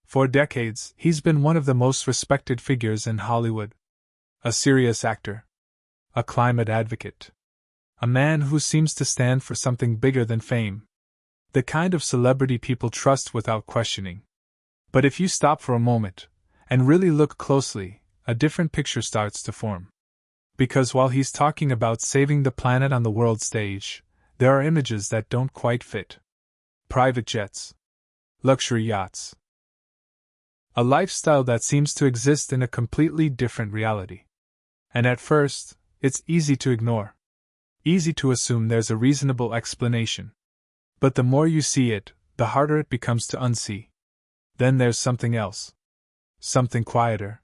For decades, he's been one of the most respected figures in Hollywood. A serious actor. A climate advocate. A man who seems to stand for something bigger than fame. The kind of celebrity people trust without questioning. But if you stop for a moment, and really look closely, a different picture starts to form. Because while he's talking about saving the planet on the world stage, there are images that don't quite fit. Private jets. Luxury yachts. A lifestyle that seems to exist in a completely different reality. And at first, it's easy to ignore. Easy to assume there's a reasonable explanation. But the more you see it, the harder it becomes to unsee. Then there's something else. Something quieter.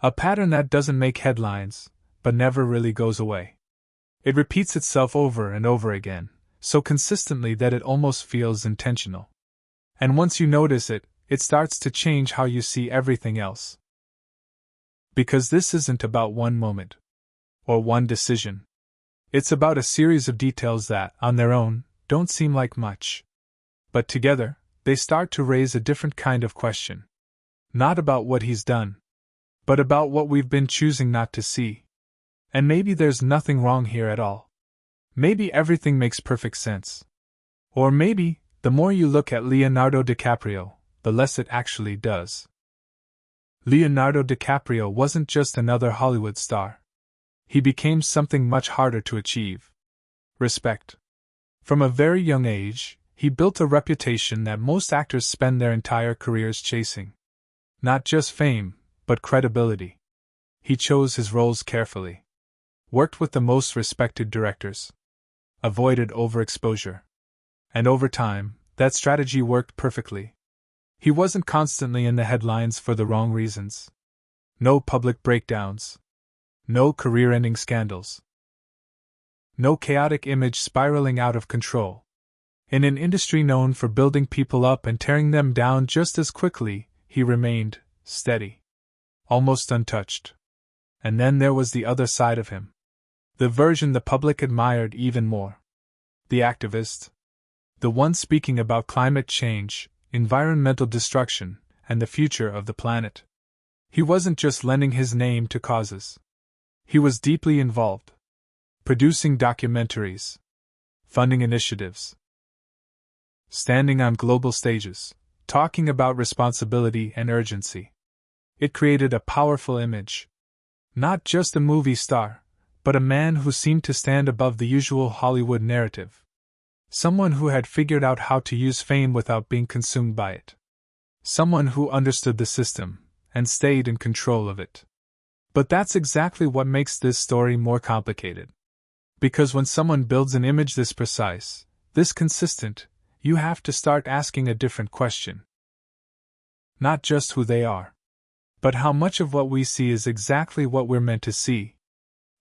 A pattern that doesn't make headlines, but never really goes away. It repeats itself over and over again, so consistently that it almost feels intentional. And once you notice it, it starts to change how you see everything else. Because this isn't about one moment. Or one decision. It's about a series of details that, on their own, don't seem like much. But together, they start to raise a different kind of question. Not about what he's done, but about what we've been choosing not to see. And maybe there's nothing wrong here at all. Maybe everything makes perfect sense. Or maybe, the more you look at Leonardo DiCaprio, the less it actually does. Leonardo DiCaprio wasn't just another Hollywood star. He became something much harder to achieve. Respect. From a very young age, he built a reputation that most actors spend their entire careers chasing. Not just fame, but credibility. He chose his roles carefully. Worked with the most respected directors. Avoided overexposure. And over time, that strategy worked perfectly. He wasn't constantly in the headlines for the wrong reasons. No public breakdowns. No career-ending scandals. No chaotic image spiraling out of control. In an industry known for building people up and tearing them down just as quickly, he remained steady. Almost untouched. And then there was the other side of him. The version the public admired even more. The activist. The one speaking about climate change, environmental destruction, and the future of the planet. He wasn't just lending his name to causes. He was deeply involved. Producing documentaries. Funding initiatives. Standing on global stages, talking about responsibility and urgency. It created a powerful image. Not just a movie star, but a man who seemed to stand above the usual Hollywood narrative. Someone who had figured out how to use fame without being consumed by it. Someone who understood the system, and stayed in control of it. But that's exactly what makes this story more complicated. Because when someone builds an image this precise, this consistent, you have to start asking a different question. Not just who they are, but how much of what we see is exactly what we're meant to see.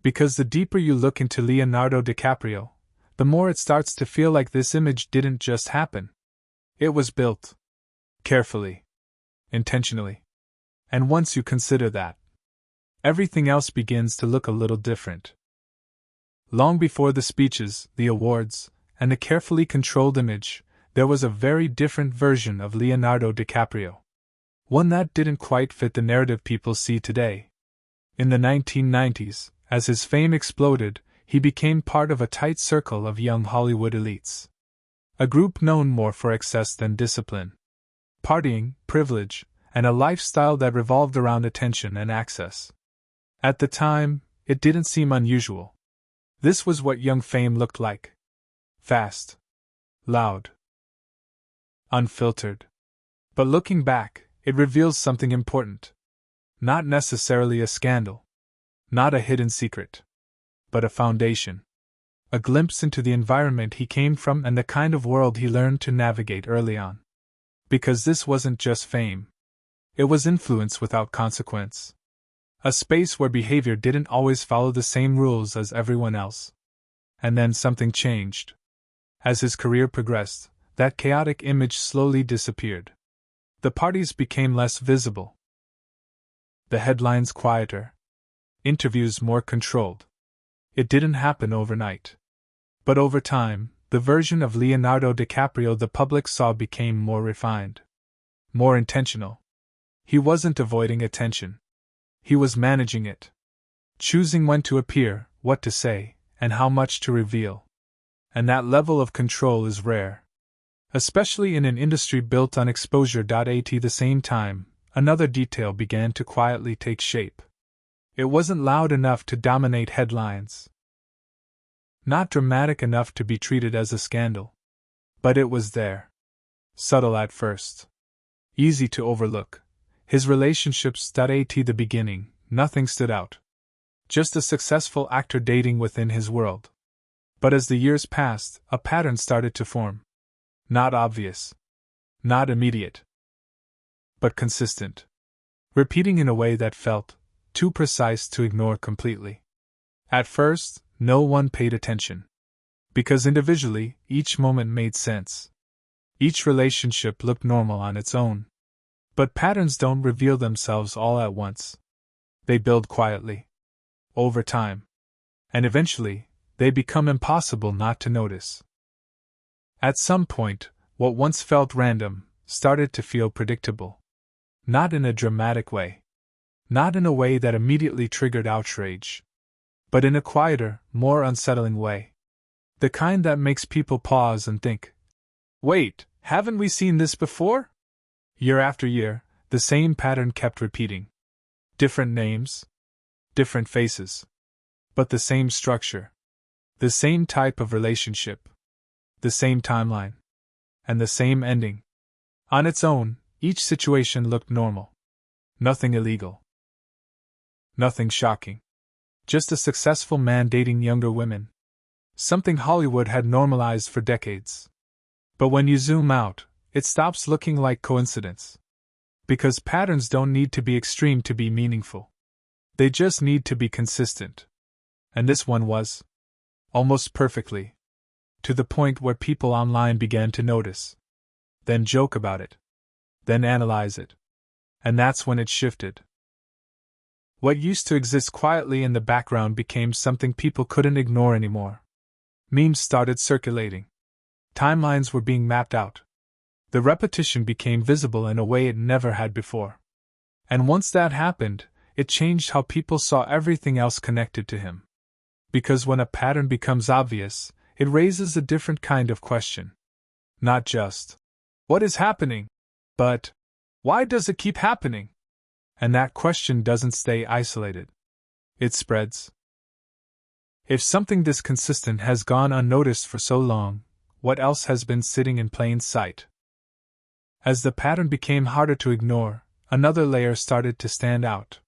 Because the deeper you look into Leonardo DiCaprio, the more it starts to feel like this image didn't just happen. It was built. Carefully. Intentionally. And once you consider that, everything else begins to look a little different. Long before the speeches, the awards, and the carefully controlled image, there was a very different version of Leonardo DiCaprio. One that didn't quite fit the narrative people see today. In the 1990s, as his fame exploded, he became part of a tight circle of young Hollywood elites. A group known more for excess than discipline. Partying, privilege, and a lifestyle that revolved around attention and access. At the time, it didn't seem unusual. This was what young fame looked like. Fast. Loud. Unfiltered. But looking back, it reveals something important. Not necessarily a scandal. Not a hidden secret. But a foundation. A glimpse into the environment he came from and the kind of world he learned to navigate early on. Because this wasn't just fame. It was influence without consequence. A space where behavior didn't always follow the same rules as everyone else. And then something changed. As his career progressed, that chaotic image slowly disappeared. The parties became less visible. The headlines quieter. Interviews more controlled. It didn't happen overnight. But over time, the version of Leonardo DiCaprio the public saw became more refined. More intentional. He wasn't avoiding attention. He was managing it. Choosing when to appear, what to say, and how much to reveal. And that level of control is rare. Especially in an industry built on exposure. At the same time, another detail began to quietly take shape. It wasn't loud enough to dominate headlines. Not dramatic enough to be treated as a scandal. But it was there. Subtle at first. Easy to overlook. His relationships. At the beginning, nothing stood out. Just a successful actor dating within his world. But as the years passed, a pattern started to form. Not obvious. Not immediate. But consistent. Repeating in a way that felt too precise to ignore completely. At first, no one paid attention. Because individually, each moment made sense. Each relationship looked normal on its own. But patterns don't reveal themselves all at once. They build quietly. Over time. And eventually, they become impossible not to notice. At some point, what once felt random started to feel predictable. Not in a dramatic way. Not in a way that immediately triggered outrage. But in a quieter, more unsettling way. The kind that makes people pause and think, "Wait, haven't we seen this before?" Year after year, the same pattern kept repeating. Different names. Different faces. But the same structure. The same type of relationship. The same timeline. And the same ending. On its own, each situation looked normal. Nothing illegal. Nothing shocking. Just a successful man dating younger women. Something Hollywood had normalized for decades. But when you zoom out, it stops looking like coincidence. Because patterns don't need to be extreme to be meaningful. They just need to be consistent. And this one was. Almost perfectly. To the point where people online began to notice. Then joke about it. Then analyze it. And that's when it shifted. What used to exist quietly in the background became something people couldn't ignore anymore. Memes started circulating. Timelines were being mapped out. The repetition became visible in a way it never had before. And once that happened, it changed how people saw everything else connected to him. Because when a pattern becomes obvious, it raises a different kind of question. Not just, "What is happening?" but, "Why does it keep happening?" And that question doesn't stay isolated. It spreads. If something this consistent has gone unnoticed for so long, what else has been sitting in plain sight? As the pattern became harder to ignore, another layer started to stand out.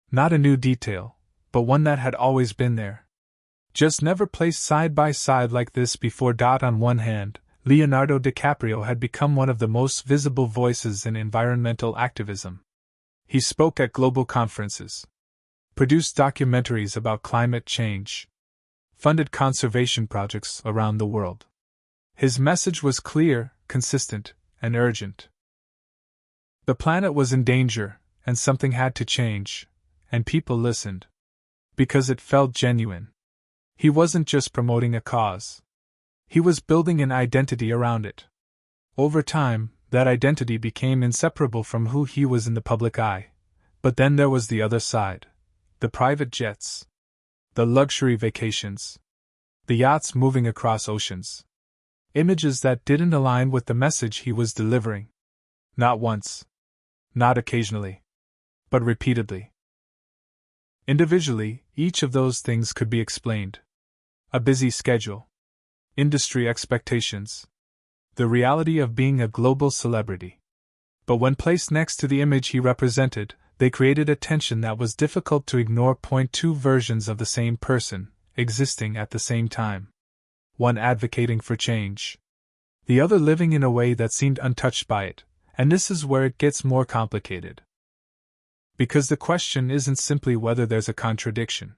Not a new detail, but one that had always been there. Just never placed side by side like this before. On one hand, Leonardo DiCaprio had become one of the most visible voices in environmental activism. He spoke at global conferences, produced documentaries about climate change, funded conservation projects around the world. His message was clear, consistent, and urgent. The planet was in danger, and something had to change, and people listened. Because it felt genuine. He wasn't just promoting a cause. He was building an identity around it. Over time, that identity became inseparable from who he was in the public eye. But then there was the other side. The private jets. The luxury vacations. The yachts moving across oceans. Images that didn't align with the message he was delivering. Not once. Not occasionally. But repeatedly. Individually, each of those things could be explained. A busy schedule. Industry expectations. The reality of being a global celebrity. But when placed next to the image he represented, they created a tension that was difficult to ignore. Two versions of the same person, existing at the same time. One advocating for change. The other living in a way that seemed untouched by it, and this is where it gets more complicated. Because the question isn't simply whether there's a contradiction.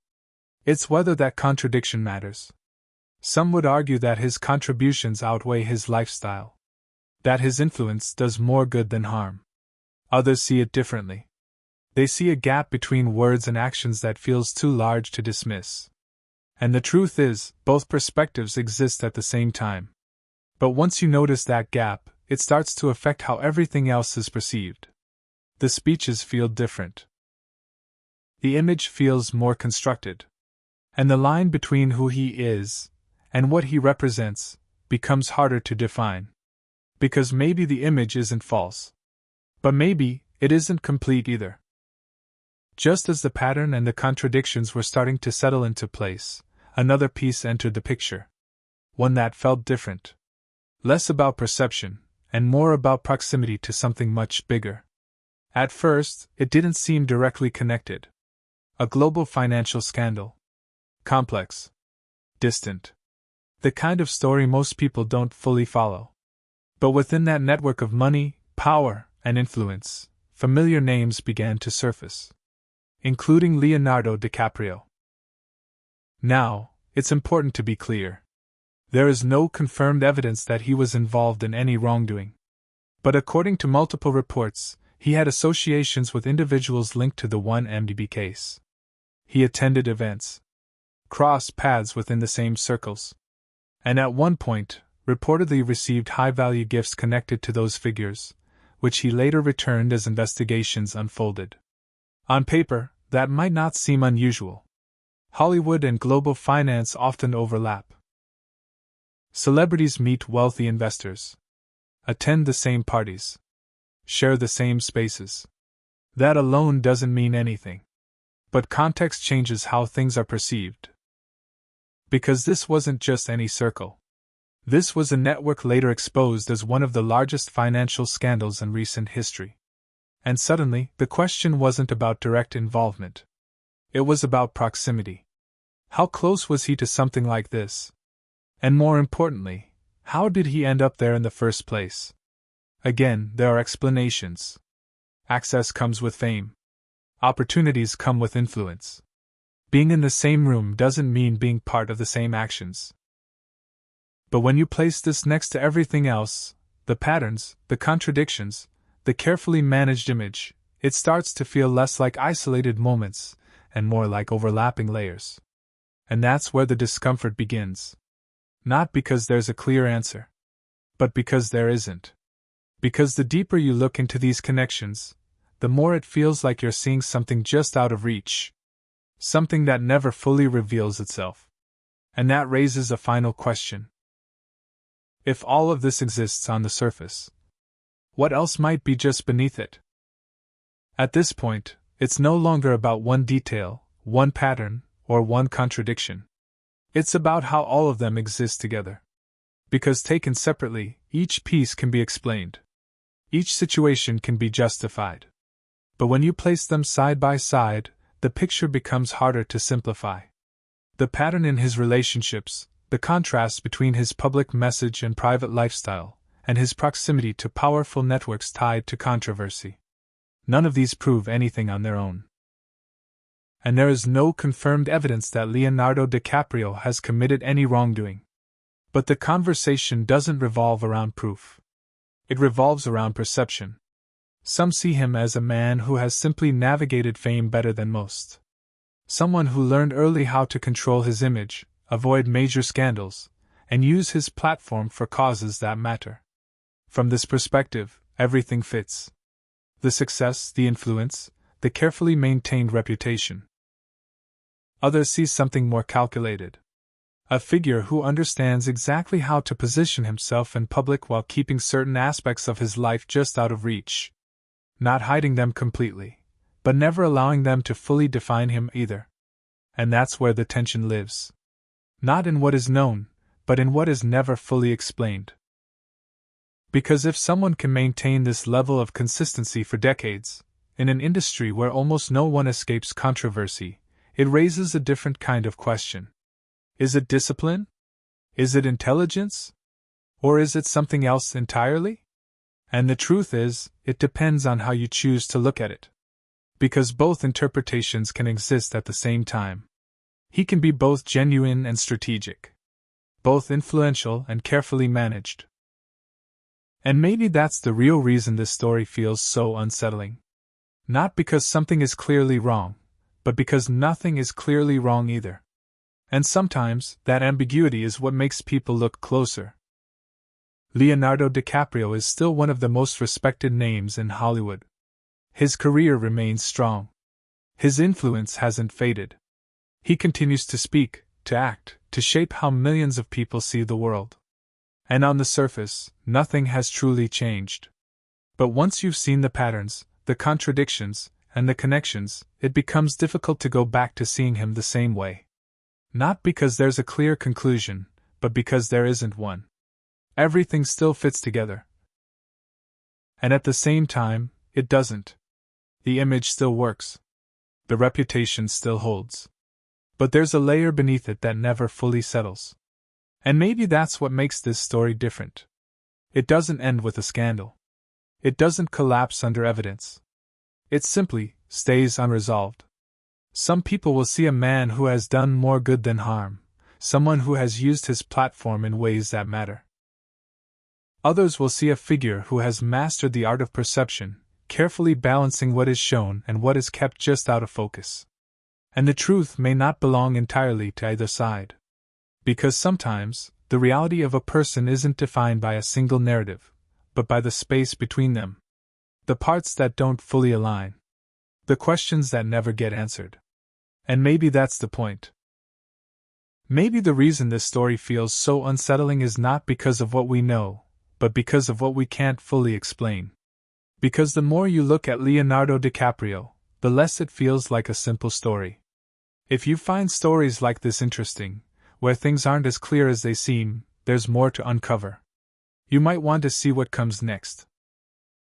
It's whether that contradiction matters. Some would argue that his contributions outweigh his lifestyle. That his influence does more good than harm. Others see it differently. They see a gap between words and actions that feels too large to dismiss. And the truth is, both perspectives exist at the same time. But once you notice that gap, it starts to affect how everything else is perceived. The speeches feel different. The image feels more constructed. And the line between who he is and what he represents becomes harder to define. Because maybe the image isn't false. But maybe it isn't complete either. Just as the pattern and the contradictions were starting to settle into place, another piece entered the picture. One that felt different. Less about perception, and more about proximity to something much bigger. At first, it didn't seem directly connected. A global financial scandal. Complex. Distant. The kind of story most people don't fully follow. But within that network of money, power, and influence, familiar names began to surface. Including Leonardo DiCaprio. Now, it's important to be clear. There is no confirmed evidence that he was involved in any wrongdoing. But according to multiple reports, he had associations with individuals linked to the 1MDB case. He attended events, crossed paths within the same circles, and at one point, reportedly received high-value gifts connected to those figures, which he later returned as investigations unfolded. On paper, that might not seem unusual. Hollywood and global finance often overlap. Celebrities meet wealthy investors, attend the same parties, share the same spaces. That alone doesn't mean anything. But context changes how things are perceived. Because this wasn't just any circle. This was a network later exposed as one of the largest financial scandals in recent history. And suddenly, the question wasn't about direct involvement. It was about proximity. How close was he to something like this? And more importantly, how did he end up there in the first place? Again, there are explanations. Access comes with fame. Opportunities come with influence. Being in the same room doesn't mean being part of the same actions. But when you place this next to everything else, the patterns, the contradictions, the carefully managed image, it starts to feel less like isolated moments and more like overlapping layers. And that's where the discomfort begins. Not because there's a clear answer, but because there isn't. Because the deeper you look into these connections, the more it feels like you're seeing something just out of reach. Something that never fully reveals itself. And that raises a final question. If all of this exists on the surface, what else might be just beneath it? At this point, it's no longer about one detail, one pattern, or one contradiction. It's about how all of them exist together. Because taken separately, each piece can be explained. Each situation can be justified. But when you place them side by side, the picture becomes harder to simplify. The pattern in his relationships, the contrast between his public message and private lifestyle, and his proximity to powerful networks tied to controversy. None of these prove anything on their own. And there is no confirmed evidence that Leonardo DiCaprio has committed any wrongdoing. But the conversation doesn't revolve around proof. It revolves around perception. Some see him as a man who has simply navigated fame better than most. Someone who learned early how to control his image, avoid major scandals, and use his platform for causes that matter. From this perspective, everything fits. The success, the influence, the carefully maintained reputation. Others see something more calculated. A figure who understands exactly how to position himself in public while keeping certain aspects of his life just out of reach. Not hiding them completely, but never allowing them to fully define him either. And that's where the tension lives. Not in what is known, but in what is never fully explained. Because if someone can maintain this level of consistency for decades, in an industry where almost no one escapes controversy, it raises a different kind of question. Is it discipline? Is it intelligence? Or is it something else entirely? And the truth is, it depends on how you choose to look at it. Because both interpretations can exist at the same time. He can be both genuine and strategic. Both influential and carefully managed. And maybe that's the real reason this story feels so unsettling. Not because something is clearly wrong, but because nothing is clearly wrong either. And sometimes, that ambiguity is what makes people look closer. Leonardo DiCaprio is still one of the most respected names in Hollywood. His career remains strong. His influence hasn't faded. He continues to speak, to act, to shape how millions of people see the world. And on the surface, nothing has truly changed. But once you've seen the patterns, the contradictions, and the connections, it becomes difficult to go back to seeing him the same way. Not because there's a clear conclusion, but because there isn't one. Everything still fits together. And at the same time, it doesn't. The image still works. The reputation still holds. But there's a layer beneath it that never fully settles. And maybe that's what makes this story different. It doesn't end with a scandal. It doesn't collapse under evidence. It simply stays unresolved. Some people will see a man who has done more good than harm, someone who has used his platform in ways that matter. Others will see a figure who has mastered the art of perception, carefully balancing what is shown and what is kept just out of focus. And the truth may not belong entirely to either side. Because sometimes, the reality of a person isn't defined by a single narrative, but by the space between them. The parts that don't fully align. The questions that never get answered. And maybe that's the point. Maybe the reason this story feels so unsettling is not because of what we know, but because of what we can't fully explain. Because the more you look at Leonardo DiCaprio, the less it feels like a simple story. If you find stories like this interesting, where things aren't as clear as they seem, there's more to uncover. You might want to see what comes next.